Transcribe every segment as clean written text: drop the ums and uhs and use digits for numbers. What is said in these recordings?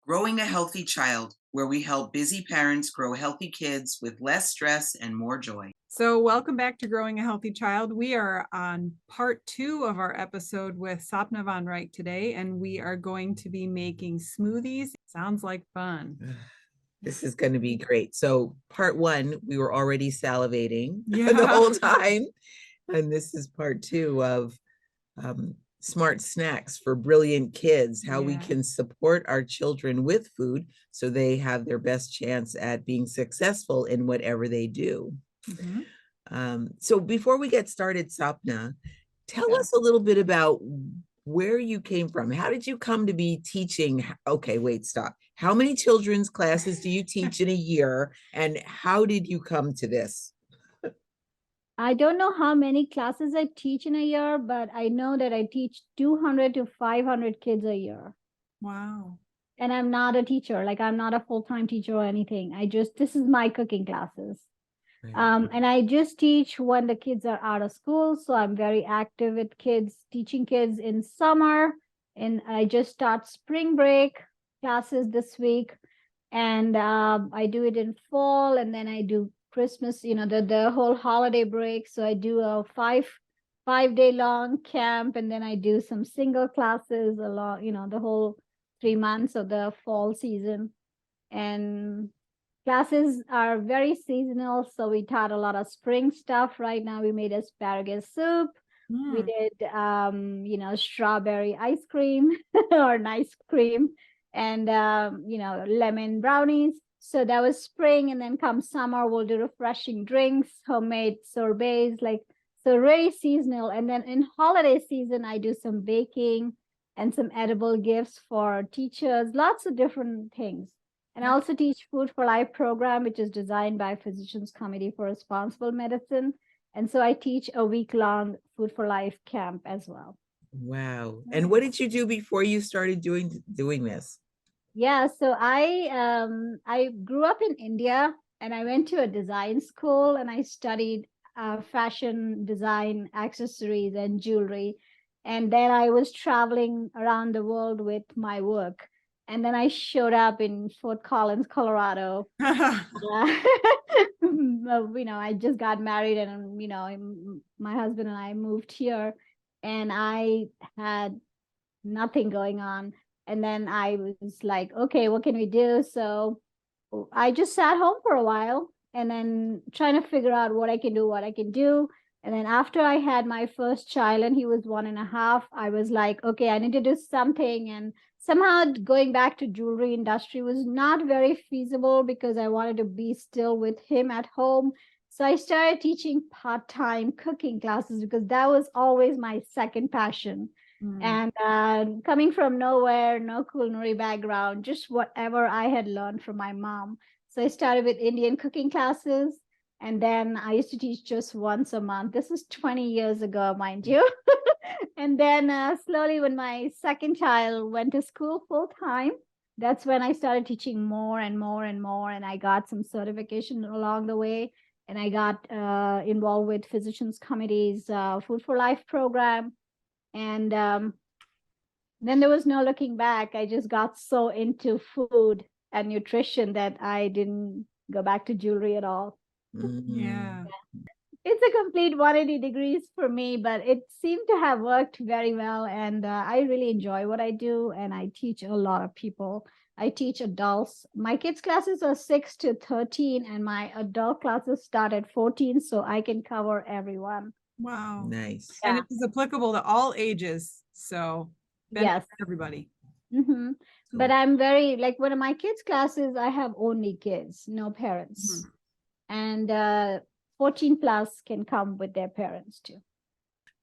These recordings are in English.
Growing a Healthy Child, where we help busy parents grow healthy kids with less stress and more joy. So, welcome back to Growing a Healthy Child. We are on part 2 of our episode with Sapna Von Reich today, and we are going to be making smoothies. Sounds like fun. This is going to be great. So, part 1, we were already salivating the Yeah. whole time. And this is part 2 of smart snacks for brilliant kids, how we can support our children with food so they have their best chance at being successful in whatever they do. So before we get started, Sapna, tell us a little bit about where you came from. How did you come to be teaching? Okay, wait, stop. How many children's classes do you teach in a year? And how did you come to this? I don't know how many classes I teach in a year, but I know that I teach 200 to 500 kids a year. Wow. And I'm not a teacher, like I'm not a full-time teacher or anything. This is my cooking classes. Right. And I just teach when the kids are out of school. So I'm very active with kids, teaching kids in summer. And I just start spring break classes this week. And I do it in fall, and then I do Christmas, the whole holiday break. So I do a five-day long camp, and then I do some single classes along, the whole 3 months of the fall season. And classes are very seasonal. So we taught a lot of spring stuff. Right now we made asparagus soup. We did, strawberry ice cream or ice cream and, lemon brownies. So that was spring. And then come summer, we'll do refreshing drinks, homemade sorbets, so very seasonal. And then in holiday season, I do some baking and some edible gifts for teachers, lots of different things. And I also teach Food for Life program, which is designed by Physicians Committee for Responsible Medicine. And so I teach a week-long Food for Life camp as well. Wow. And what did you do before you started doing this? Yeah, so I grew up in India, and I went to a design school, and I studied fashion design, accessories, and jewelry. And then I was traveling around the world with my work. And then I showed up in Fort Collins, Colorado. I just got married, and my husband and I moved here, and I had nothing going on. And then I was like, okay, what can we do? So I just sat home for a while, and then trying to figure out what I can do. And then after I had my first child, and he was 1.5, I was like, okay, I need to do something. And somehow going back to jewelry industry was not very feasible because I wanted to be still with him at home. So I started teaching part-time cooking classes because that was always my second passion. And coming from nowhere, no culinary background, just whatever I had learned from my mom. So I started with Indian cooking classes. And then I used to teach just once a month. This is 20 years ago, mind you. And then slowly, when my second child went to school full time, that's when I started teaching more and more and more. And I got some certification along the way. And I got involved with Physicians Committee's Food for Life program. And then there was no looking back. I just got so into food and nutrition that I didn't go back to jewelry at all. Yeah. It's a complete 180 degrees for me, but it seemed to have worked very well. And I really enjoy what I do. And I teach a lot of people. I teach adults. My kids' classes are 6 to 13, and my adult classes start at 14. So I can cover everyone. Wow. Nice. And it is applicable to all ages. So yes, everybody. But I'm very, like, one of my kids' classes, I have only kids, no parents. And 14 plus can come with their parents too.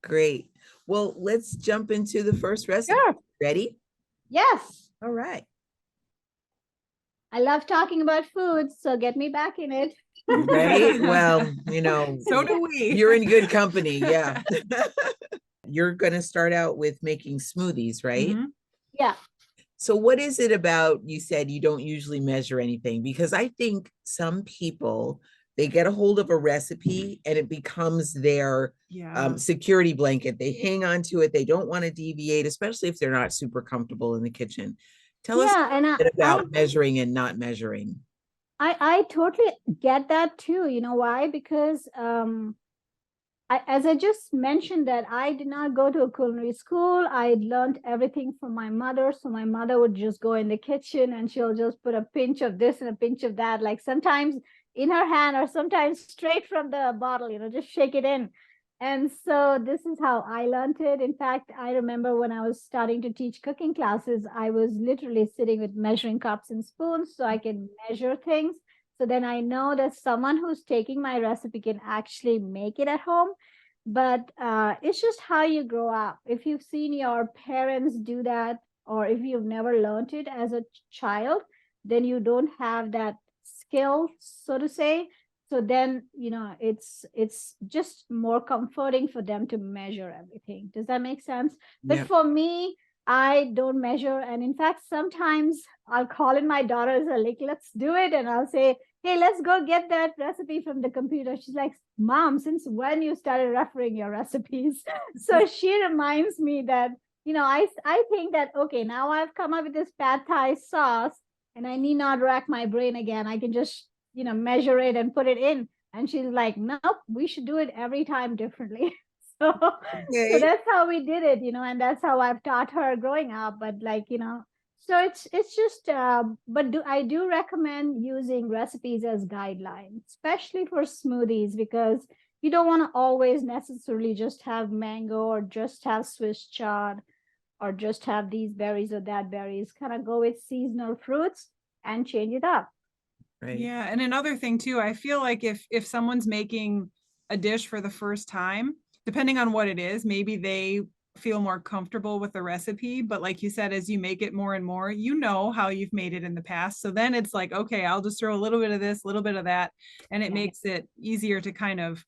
Great. Well, let's jump into the first recipe. Sure. Ready? Yes. All right. I love talking about food, so get me back in it. Right? Well, so do we. You're in good company. Yeah. You're going to start out with making smoothies, right? Yeah. So what is it about, you said you don't usually measure anything? Because I think some people, they get a hold of a recipe and it becomes their security blanket. They hang on to it. They don't want to deviate, especially if they're not super comfortable in the kitchen. Tell us Yeah, and a bit about measuring and not measuring. I totally get that too. You know why? Because as I just mentioned, that I did not go to a culinary school. I learned everything from my mother. So my mother would just go in the kitchen and she'll just put a pinch of this and a pinch of that, like sometimes in her hand or sometimes straight from the bottle, just shake it in. And so this is how I learned it. In fact, I remember when I was starting to teach cooking classes, I was literally sitting with measuring cups and spoons so I can measure things. So then I know that someone who's taking my recipe can actually make it at home. But it's just how you grow up. If you've seen your parents do that, or if you've never learned it as a child, then you don't have that skill, so to say. So then, it's just more comforting for them to measure everything. Does that make sense? But Yeah. for me, I don't measure. And in fact, sometimes I'll call in my daughters, like, let's do it. And I'll say, hey, let's go get that recipe from the computer. She's like, Mom, since when you started referring your recipes? So she reminds me that, I think that, okay, now I've come up with this pad thai sauce and I need not rack my brain again. I can just, measure it and put it in. And she's like, nope, we should do it every time differently. So that's how we did it, and that's how I've taught her growing up. But so it's just but I do recommend using recipes as guidelines, especially for smoothies, because you don't want to always necessarily just have mango or just have Swiss chard or just have these berries or that berries. Kind of go with seasonal fruits and change it up. Right. Yeah, and another thing too, I feel like if someone's making a dish for the first time, depending on what it is, maybe they feel more comfortable with the recipe. But like you said, as you make it more and more, you know how you've made it in the past. So then it's like, okay, I'll just throw a little bit of this, a little bit of that, and it makes it easier to kind of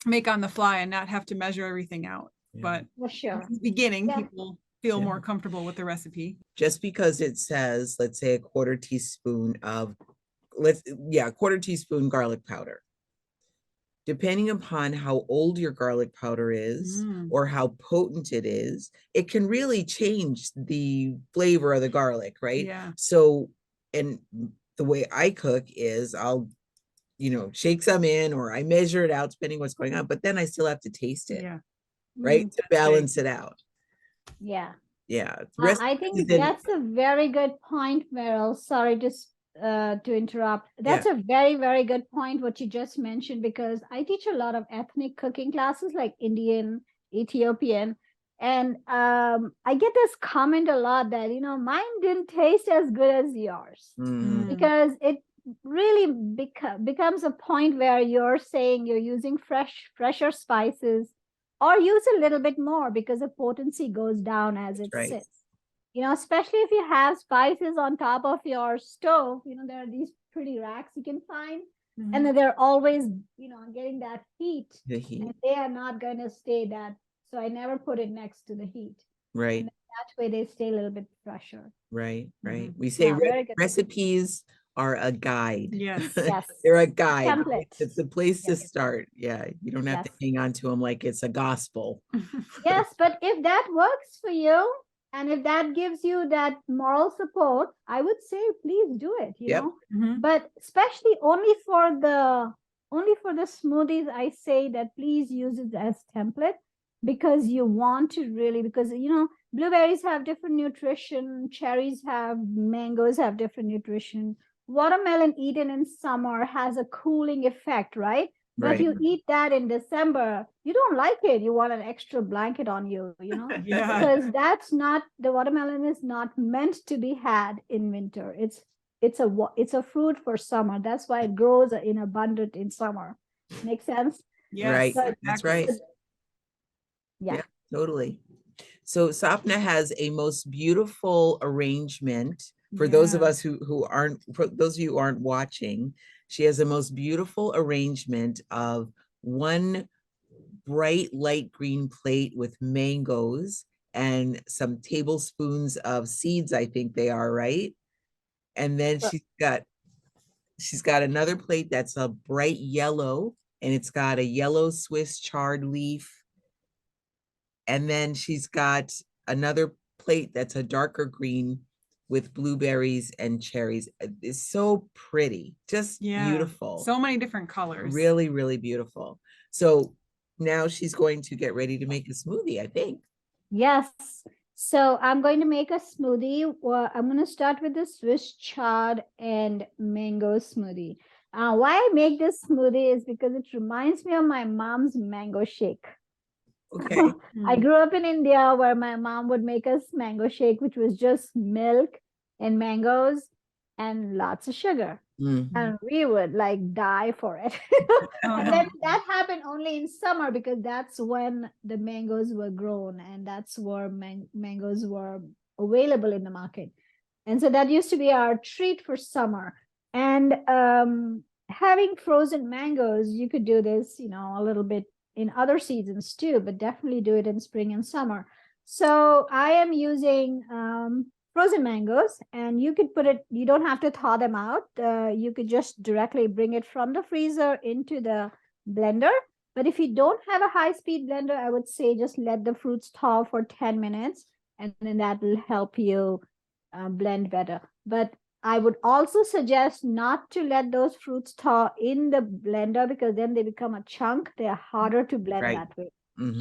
make on the fly and not have to measure everything out. Yeah. But for sure, in the beginning, yeah, people feel more comfortable with the recipe. Just because it says, let's say, a quarter teaspoon of, quarter teaspoon garlic powder. Depending upon how old your garlic powder is or how potent it is, it can really change the flavor of the garlic, right? Yeah. So, and the way I cook is I'll, shake some in, or I measure it out depending what's going on, but then I still have to taste it, Yeah. right? To balance it out. Yeah. Yeah. I think that's a very good point, Meryl. Sorry to interrupt. That's a very, very good point, what you just mentioned, because I teach a lot of ethnic cooking classes like Indian, Ethiopian. And I get this comment a lot that, mine didn't taste as good as yours. Because it really becomes a point where you're saying you're using fresher spices, or use a little bit more because the potency goes down as it sits. Especially if you have spices on top of your stove, there are these pretty racks you can find, and then they're always, getting that heat, and they are not going to stay that. So I never put it next to the heat. Right. And that way they stay a little bit fresher. Right. We say recipes are a guide. Yes. Yes. They're a guide. Template. It's a place to start. Yeah. You don't have to hang on to them like it's a gospel. Yes, but if that works for you, and if that gives you that moral support, I would say please do it, know. But especially only for the smoothies, I say that please use it as template, because you want to really, because blueberries have different nutrition, cherries have, mangoes have different nutrition. Watermelon eaten in summer has a cooling effect, right? But you eat that in December, you don't like it. You want an extra blanket on you, Yeah. because the watermelon is not meant to be had in winter. It's a fruit for summer. That's why it grows in abundant in summer. Make sense? Yes, Right. exactly. That's right. Yeah, totally. So Sapna has a most beautiful arrangement for those of us who aren't, for those of you who aren't watching. She has the most beautiful arrangement of one bright light green plate with mangoes and some tablespoons of seeds, I think they are, right? And then she's got another plate that's a bright yellow, and it's got a yellow Swiss chard leaf. And then she's got another plate that's a darker green with blueberries and cherries. It's so pretty, just beautiful. So many different colors. Really, really beautiful. So now she's going to get ready to make a smoothie, I think. Yes. So I'm going to make a smoothie. Well, I'm going to start with the Swiss chard and mango smoothie. Why I make this smoothie is because it reminds me of my mom's mango shake. Okay. I grew up in India where my mom would make us mango shake, which was just milk and mangoes and lots of sugar. And we would like die for it. And then that happened only in summer because that's when the mangoes were grown and that's where mangoes were available in the market. And so that used to be our treat for summer. And having frozen mangoes, you could do this, you know, a little bit in other seasons too, but definitely do it in spring and summer. So I am using frozen mangoes, and you could put it, you don't have to thaw them out. You could just directly bring it from the freezer into the blender. But if you don't have a high-speed blender, I would say just let the fruits thaw for 10 minutes, and then that will help you blend better. But I would also suggest not to let those fruits thaw in the blender because then they become a chunk. They are harder to blend that way.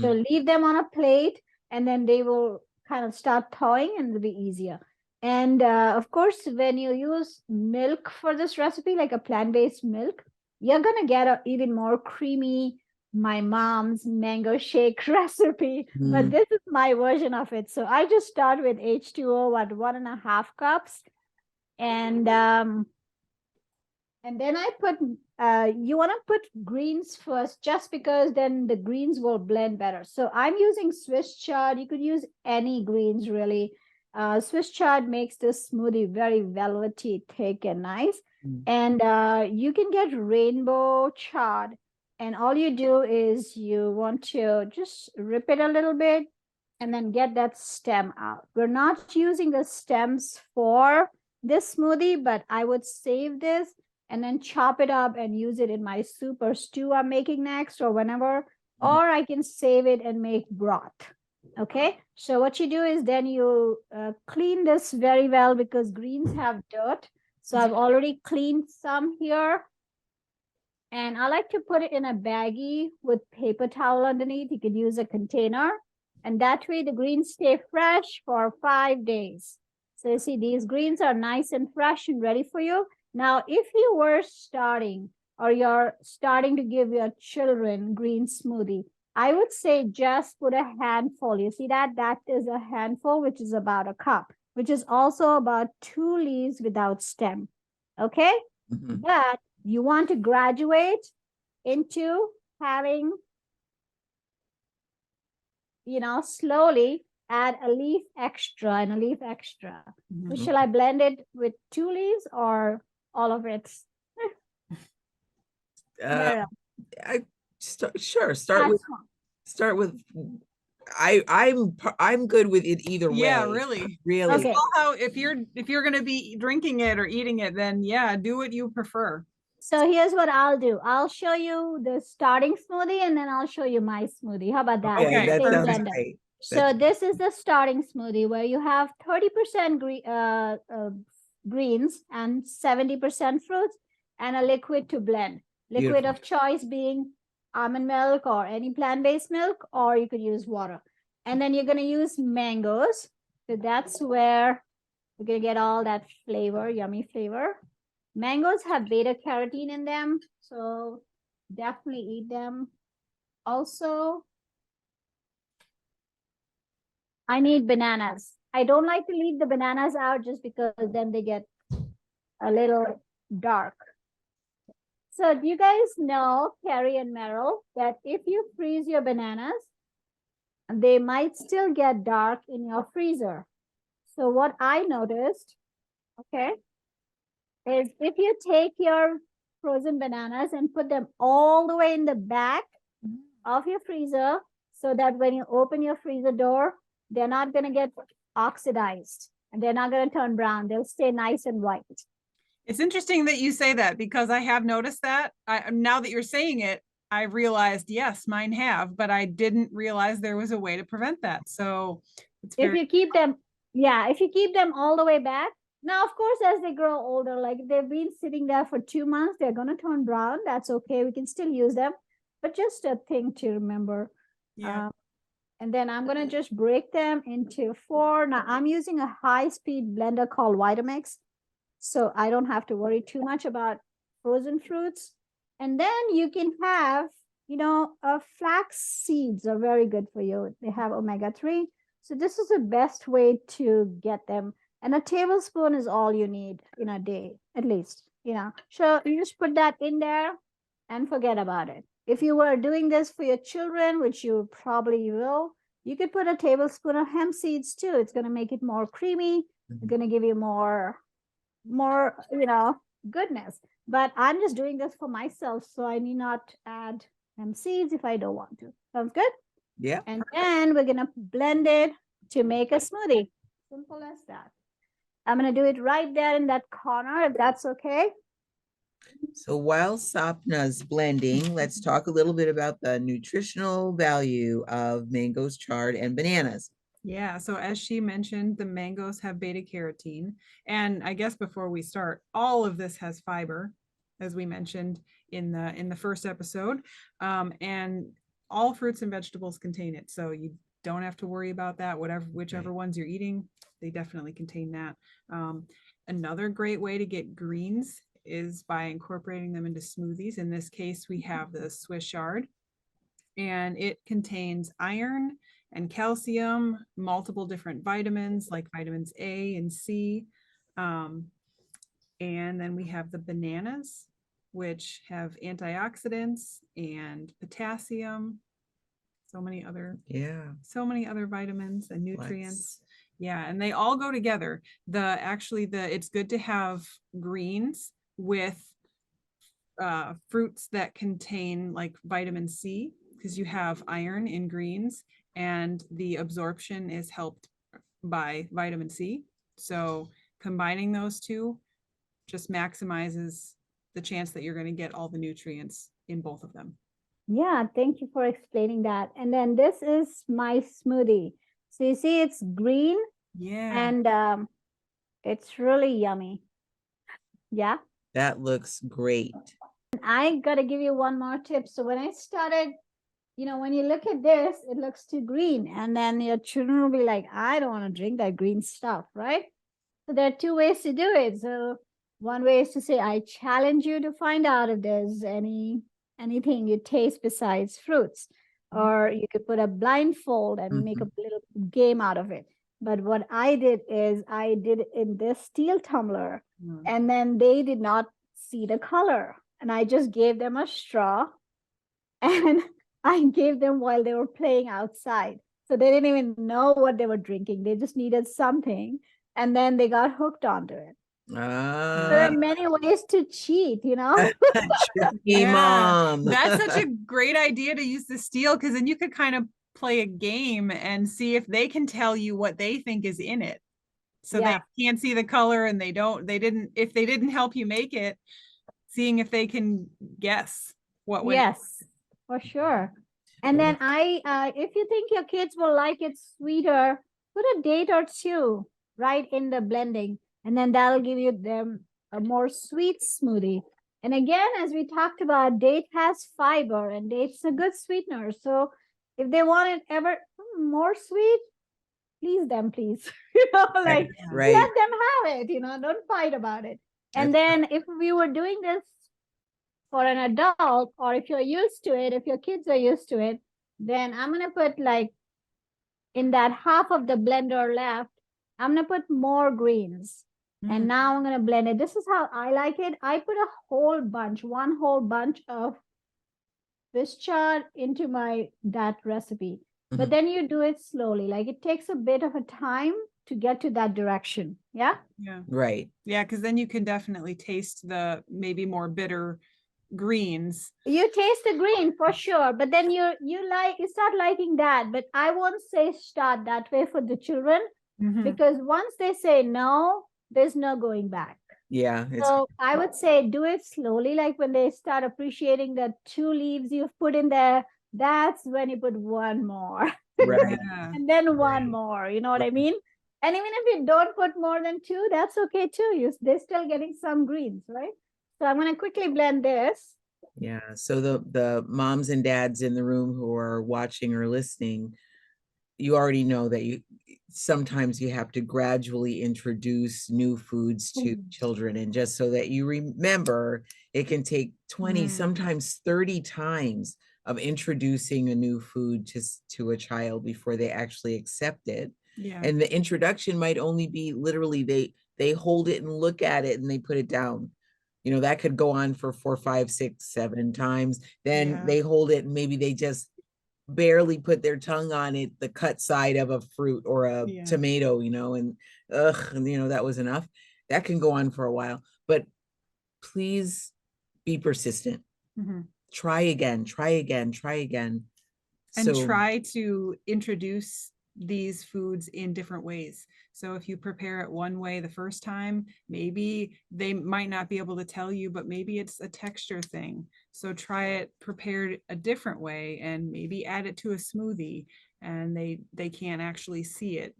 So leave them on a plate, and then they will kind of start thawing and it'll be easier. And of course, when you use milk for this recipe, like a plant-based milk, you're going to get an even more creamy, my mom's mango shake recipe. But this is my version of it. So I just start with H2O at 1.5 cups. And then I put, you want to put greens first, just because then the greens will blend better. So I'm using Swiss chard. You could use any greens, really. Swiss chard makes this smoothie very velvety, thick, and nice. And you can get rainbow chard. And all you do is you want to just rip it a little bit and then get that stem out. We're not using the stems for this smoothie, but I would save this and then chop it up and use it in my soup or stew I'm making next or whenever, or I can save it and make broth. Okay, so what you do is then you clean this very well because greens have dirt. So I've already cleaned some here. And I like to put it in a baggie with paper towel underneath. You could use a container. And that way the greens stay fresh for 5 days. So you see, these greens are nice and fresh and ready for you. Now, if you were starting or you're starting to give your children green smoothie, I would say just put a handful. You see that? That is a handful, which is about a cup, which is also about 2 leaves without stem. Okay? But you want to graduate into having, you know, slowly add a leaf extra and a leaf extra. So shall I blend it with 2 leaves or all of it? Sure. Start with. I'm good with it either way. Yeah, really. Really. Okay. How if you're gonna be drinking it or eating it, then yeah, do what you prefer. So here's what I'll do. I'll show you the starting smoothie and then I'll show you my smoothie. How about that? Okay, that sounds great. So this is the starting smoothie where you have 30% greens and 70% fruits and a liquid to blend. Liquid of choice being almond milk or any plant-based milk, or you could use water. And then you're going to use mangoes. So that's where you're going to get all that flavor, yummy flavor. Mangoes have beta carotene in them, so definitely eat them. Also, I need bananas. I don't like to leave the bananas out just because then they get a little dark. So do you guys know, Carrie and Meryl, that if you freeze your bananas, they might still get dark in your freezer. So what I noticed, okay, is if you take your frozen bananas and put them all the way in the back of your freezer so that when you open your freezer door, they're not going to get oxidized and they're not going to turn brown. They'll stay nice and white. It's interesting that you say that because I have noticed that. Now that you're saying it, I realized, yes, mine have, but I didn't realize there was a way to prevent that. So if you keep them Yeah, if you keep them all the way back. Now, of course, as they grow older, like if they've been sitting there for 2 months, they're going to turn brown. That's okay. We can still use them, but just a thing to remember. Yeah. And then I'm going to just break them into 4. Now I'm using a high-speed blender called Vitamix, so I don't have to worry too much about frozen fruits. And then you can have, flax seeds are very good for you. They have omega-3. So this is the best way to get them. And a tablespoon is all you need in a day, at least, So you just put that in there and forget about it. If you were doing this for your children, which you probably will, you could put a tablespoon of hemp seeds too. It's going to make it more creamy. It's going to give you more, goodness. But I'm just doing this for myself, so I need not add hemp seeds if I don't want to. Sounds good? Yeah. And then we're going to blend it to make a smoothie. Simple as that. I'm going to do it right there in that corner, if that's okay. So while Sapna's blending, let's talk a little bit about the nutritional value of mangoes, chard, and bananas. Yeah, so as she mentioned, the mangoes have beta carotene. And I guess before we start, all of this has fiber, as we mentioned in the first episode. And all fruits and vegetables contain it. So you don't have to worry about that. Whichever ones you're eating, they definitely contain that. Another great way to get greens is by incorporating them into smoothies. In this case, we have the Swiss chard, and it contains iron and calcium, multiple different vitamins like vitamins A and C. And then we have the bananas, which have antioxidants and potassium, so many other vitamins and nutrients. Yeah, and they all go together. It's good to have greens with fruits that contain like vitamin C, because you have iron in greens and the absorption is helped by vitamin C. So combining those two just maximizes the chance that you're going to get all the nutrients in both of them. Yeah, thank you for explaining that. And then this is my smoothie. So you see it's green. Yeah. And it's really yummy. Yeah. That looks great. And I got to give you one more tip. So when I started, when you look at this, it looks too green. And then your children will be like, I don't want to drink that green stuff, right? So there are 2 ways to do it. So one way is to say, I challenge you to find out if there's anything you taste besides fruits. Or you could put a blindfold and make a little game out of it. But what I did is I did it in this steel tumbler, and then they did not see the color. And I just gave them a straw, and I gave them while they were playing outside. So they didn't even know what they were drinking. They just needed something. And then they got hooked onto it. So there are many ways to cheat, Mom. That's such a great idea to use the steel, because then you could kind of play a game and see if they can tell you what they think is in it. So they can't see the color, and if they didn't help you make it, seeing if they can guess what went. Yes, for sure. And then if you think your kids will like it sweeter, put a date or 2 right in the blending, and then that'll give you them a more sweet smoothie. And again, as we talked about, date has fiber, and date's a good sweetener. So if they want it ever more sweet, please them, please. Let them have it, don't fight about it. And then if we were doing this for an adult, or if you're used to it, if your kids are used to it, then I'm going to put like in that half of the blender left, I'm going to put more greens. And now I'm going to blend it. This is how I like it. I put one whole bunch of Swiss chard into that recipe. But then you do it slowly. Like it takes a bit of a time to get to that direction. Yeah. Yeah. Right. Yeah. Because then you can definitely taste the maybe more bitter greens. You taste the green for sure, but then you start liking that. But I won't say start that way for the children, because once they say no, there's no going back. Yeah. So I would say do it slowly. Like when they start appreciating the 2 leaves you've put in there, that's when you put one more. Right. And then one more. You know what I mean? And even if you don't put more than 2, that's okay too. They're still getting some greens, right? So I'm going to quickly blend this. Yeah. So the moms and dads in the room who are watching or listening, you already know that sometimes you have to gradually introduce new foods to children, and just so that you remember, it can take 20, sometimes 30 times of introducing a new food to a child before they actually accept it. Yeah. And the introduction might only be literally they hold it and look at it and they put it down. You know, that could go on for 4, 5, 6, 7 times. Then they hold it and maybe they just barely put their tongue on it, the cut side of a fruit or a tomato, you know, and you know, that was enough. That can go on for a while, but please be persistent. Try again, try again, try again. And try to introduce these foods in different ways. So if you prepare it one way the first time, maybe they might not be able to tell you, but maybe it's a texture thing. So try it prepared a different way and maybe add it to a smoothie, and they can't actually see it,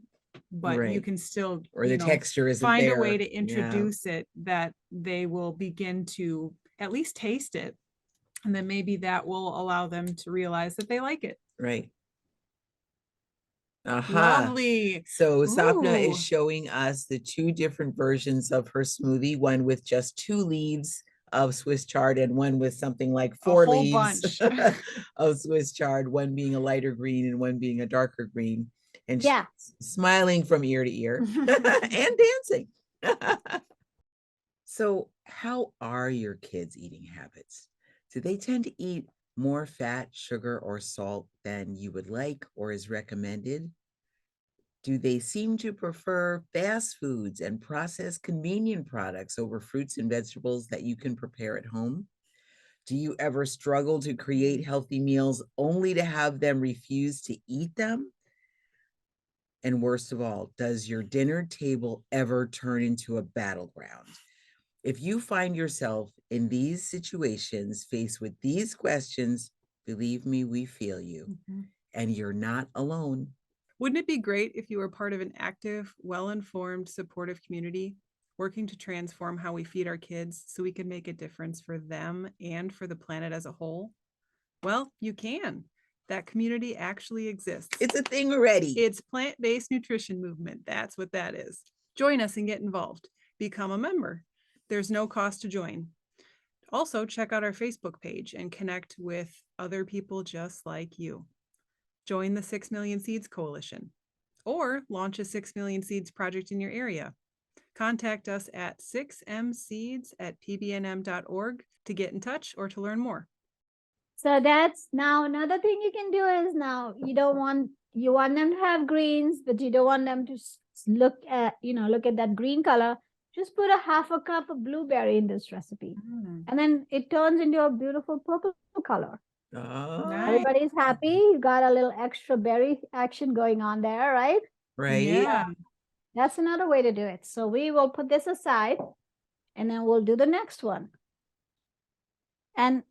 but you can still, or the texture is find a way to introduce it that they will begin to at least taste it. And then maybe that will allow them to realize that they like it. Right. Lovely. So Sapna is showing us the 2 different versions of her smoothie, one with just 2 leaves of Swiss chard and one with something like 4 leaves of Swiss chard, one being a lighter green and one being a darker green. And she's smiling from ear to ear and dancing. So how are your kids' eating habits? Do they tend to eat more fat, sugar, or salt than you would like or is recommended? Do they seem to prefer fast foods and processed convenient products over fruits and vegetables that you can prepare at home? Do you ever struggle to create healthy meals only to have them refuse to eat them? And worst of all, does your dinner table ever turn into a battleground? If you find yourself in these situations, faced with these questions, believe me, we feel you, and you're not alone. Wouldn't it be great if you were part of an active, well-informed, supportive community, working to transform how we feed our kids so we can make a difference for them and for the planet as a whole? Well, you can. That community actually exists. It's a thing already. It's plant-based nutrition movement. That's what that is. Join us and get involved. Become a member. There's no cost to join. Also, check out our Facebook page and connect with other people just like you. Join the 6 Million Seeds Coalition or launch a 6 Million Seeds project in your area. Contact us at 6mseeds@pbnm.org to get in touch or to learn more. So that's now another thing you can do is now you want them to have greens, but you don't want them to look at that green color. Just put a 1/2 cup of blueberry in this recipe. And then it turns into a beautiful purple color. Everybody's happy. You got a little extra berry action going on there, right? Right. Yeah. That's another way to do it. So we will put this aside and then we'll do the next one. And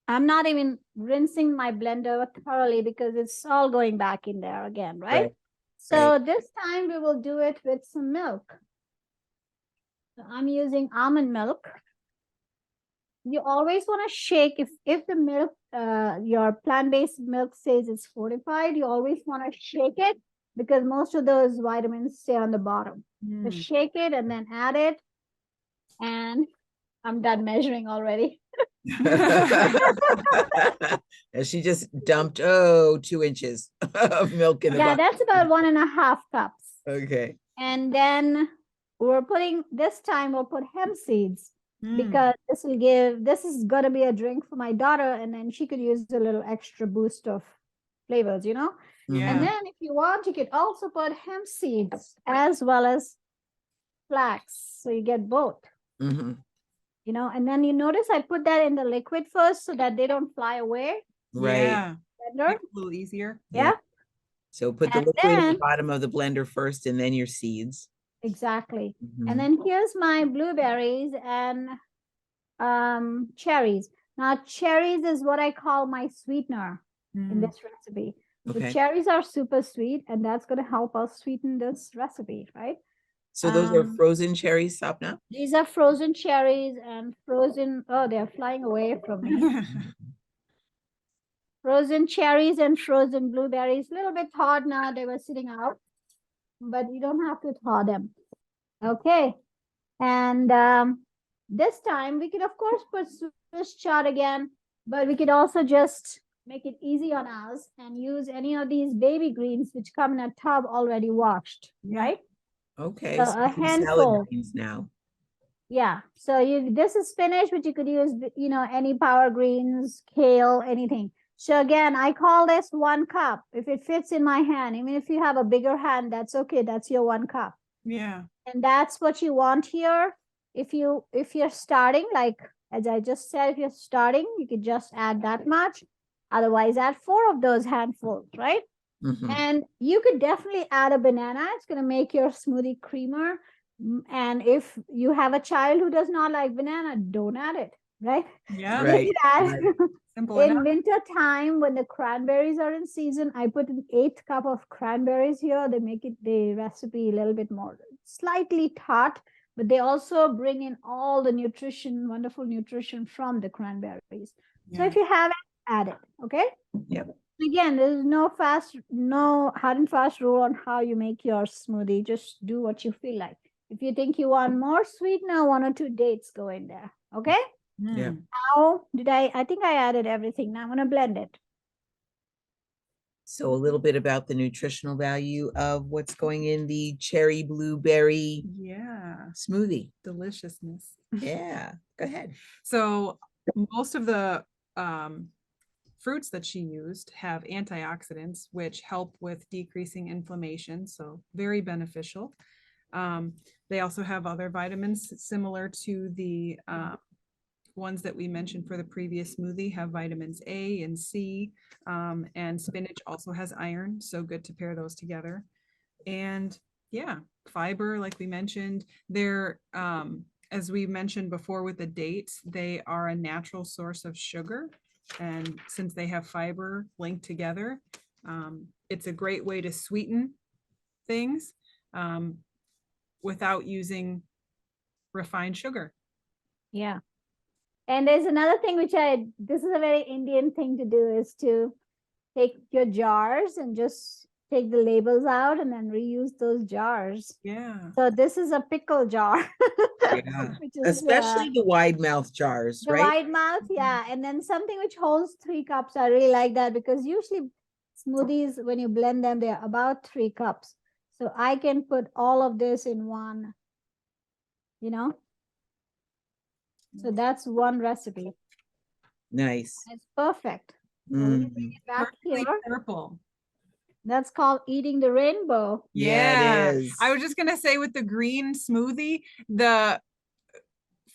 I'm not even rinsing my blender thoroughly because it's all going back in there again, right? So this time we will do it with some milk. So I'm using almond milk. You always want to shake if the milk, your plant-based milk says it's fortified, you always want to shake it because most of those vitamins stay on the bottom. So shake it and then add it. And I'm done measuring already. And she just dumped 2 inches of milk in the bottom. That's about 1.5 cups. Okay. And then we'll put hemp seeds because this is gonna be a drink for my daughter, and then she could use a little extra boost of flavors, And then if you want, you could also put hemp seeds as well as flax, so you get both. And then you notice I put that in the liquid first so that they don't fly away. Right. Make it a little easier. Yeah. So put the liquid at the bottom of the blender first and then your seeds. Exactly. And then here's my blueberries and cherries. Now cherries is what I call my sweetener in this recipe. The Okay. cherries are super sweet, and that's going to help us sweeten this recipe, right? So those are Um, frozen cherries, Sapna? These are frozen cherries and frozen, oh, they're flying away from me. Frozen cherries and frozen blueberries. A little bit thawed now, they were sitting out, but you don't have to thaw them. Okay. And this time we could, of course, put Swiss chard again, but we could also just make it easy on us and use any of these baby greens which come in a tub already washed, Yeah. right? Okay, So so a some salad handful. greens now. Yeah. So this is spinach, but you could use, any power greens, kale, anything. So again, I call this 1 cup. If it fits in my hand, even if you have a bigger hand, that's okay. That's your 1 cup. Yeah. And that's what you want here. If you're starting, like as I just said, if you're starting, you could just add that much. Otherwise, add 4 of those handfuls, right? Mhm. And you could definitely add a banana. It's going to make your smoothie creamer. And if you have a child who does not like banana, don't add it, right? Yeah. Right. You could add Simple in enough. winter time when the cranberries are in season. I put an 1/8 cup of cranberries here. They make the recipe a little bit more slightly tart, but they also bring in all the nutrition, wonderful nutrition from the cranberries. So Yeah. if you have it, add it. Okay. Yep. Again, there's no hard and fast rule on how you make your smoothie. Just do what you feel like. If you think you want more sweetener, 1 or 2 dates go in there. Okay. Yeah. Mm. Now, I think I added everything. Now I'm going to blend it. So a little bit about the nutritional value of what's going in the cherry blueberry Yeah. smoothie. Deliciousness. Yeah, go ahead. So most of the fruits that she used have antioxidants, which help with decreasing inflammation. So very beneficial. They also have other vitamins similar to the ones that we mentioned for the previous smoothie, have vitamins A and C, and spinach also has iron. So good to pair those together. And yeah, fiber, like we mentioned, they're, as we mentioned before with the dates, they are a natural source of sugar. And since they have fiber linked together, it's a great way to sweeten things without using refined sugar. Yeah. And there's another thing this is a very Indian thing to do, is to take your jars and just take the labels out and then reuse those jars. Yeah. So this is a pickle jar. Yeah. Which is, Especially the wide mouth jars, the right? wide mouth, yeah. And then something which holds 3 cups. I really like that, because usually smoothies, when you blend them, they're about 3 cups. So I can put all of this in one, So that's one recipe. Nice. It's perfect. So let me bring Mm. it back Perfectly here. purple. That's called eating the rainbow. Yeah, it is. I was just gonna say, with the green smoothie, the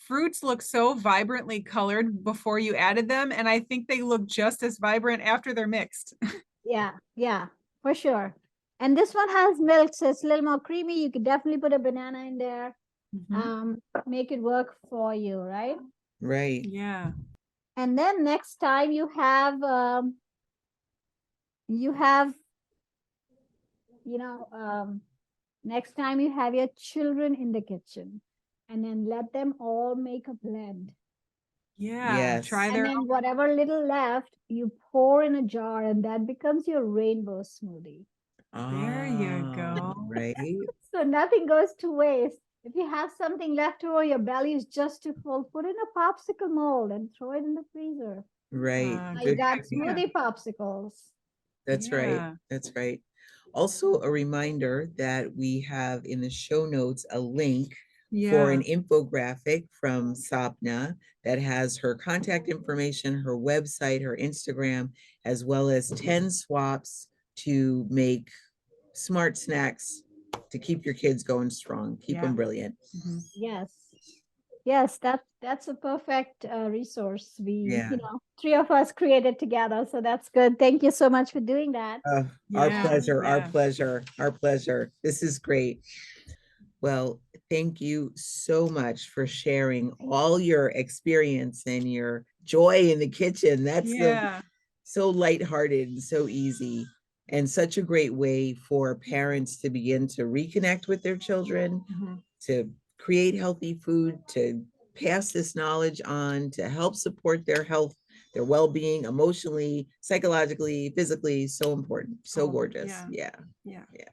fruits look so vibrantly colored before you added them, and I think they look just as vibrant after they're mixed. Yeah, for sure. And this one has milk, so it's a little more creamy. You could definitely put a banana in there. Make it work for you, right? Right. Yeah. And then next time you have next time you have your children in the kitchen, and then let them all make a blend. Yeah. Yes. Try And their then whatever little left, you pour in a jar, and that becomes your rainbow smoothie. There you go. Right. So nothing goes to waste. If you have something left over, your belly is just too full, put in a popsicle mold and throw it in the freezer. Right. Now Good you got idea. smoothie popsicles. That's right. Yeah. That's right. Also, a reminder that we have in the show notes a link for Yeah. an infographic from Sapna that has her contact information, her website, her Instagram, as well as 10 swaps to make smart snacks to keep your kids going strong, keep Yeah. them brilliant. Mhm. Yes, that's a perfect resource. Yeah. 3 of us created together, so that's good. Thank you so much for doing that. Our Yeah, pleasure, our yeah. pleasure, our pleasure. This is great. Well, thank you so much for sharing all your experience and your joy in the kitchen. That's Yeah. so lighthearted and so easy. and such a great way for parents to begin to reconnect with their children, to create healthy food, to pass this knowledge on, to help support their health, their well-being, emotionally, psychologically, physically. So important, so gorgeous. Yeah.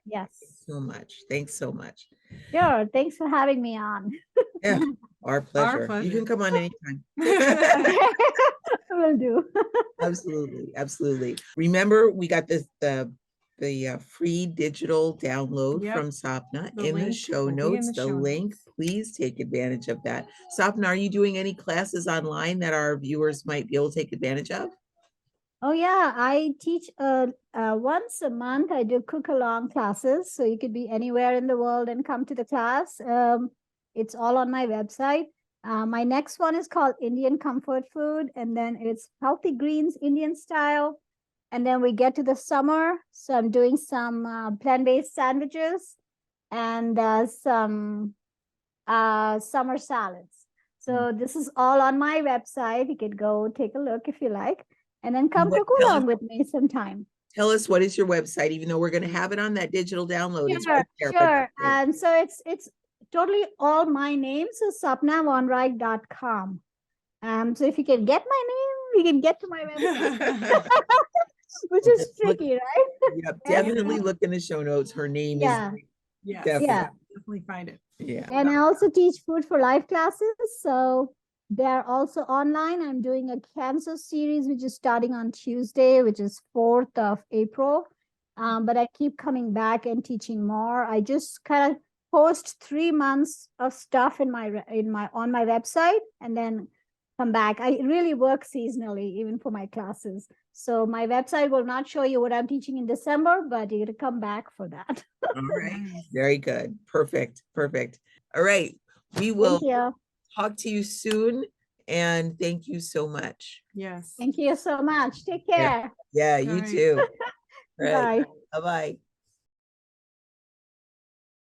Yes. So much. Thanks so much. Sure. Thanks for having me on. Yeah, our pleasure. You pleasure. can come on anytime. Will do. Absolutely, absolutely. Remember, we got the free digital download Yep. from Sapna The in the link show will be in notes. the The show link, notes. please take advantage of that. Sapna, are you doing any classes online that our viewers might be able to take advantage of? Oh yeah, I teach once a month. I do cook along classes, so you could be anywhere in the world and come to the class. It's all on my website. My next one is called Indian Comfort Food, and then it's Healthy Greens Indian Style. And then we get to the summer, so I'm doing some plant-based sandwiches and some summer salads. So this is all on my website. You could go take a look if you like, and then come cook along with me sometime. Tell us, what is your website, even though we're going to have it on that digital download. It's Sure, right there, but sure. And so it's totally all my name. So sapnavonreich.com. So if you can get my name, you can get to my website. Which Well, is just look- tricky, right? Yep, definitely look in the show notes. Her name Yeah. is Yes. definitely. Find it. Yeah. And I also teach Food for Life classes. So they're also online. I'm doing a cancer series, which is starting on Tuesday, which is 4th of April. But I keep coming back and teaching more. I just kind of post 3 months of stuff on my website and then come back. I really work seasonally, even for my classes. So my website will not show you what I'm teaching in December, but you're to come back for that. All right. Very good. Perfect. Perfect. All right. We will Thank you. talk to you soon. And thank you so much. Yes. Thank you so much. Take care. Yeah, you Right. too. All right. Bye. Bye-bye.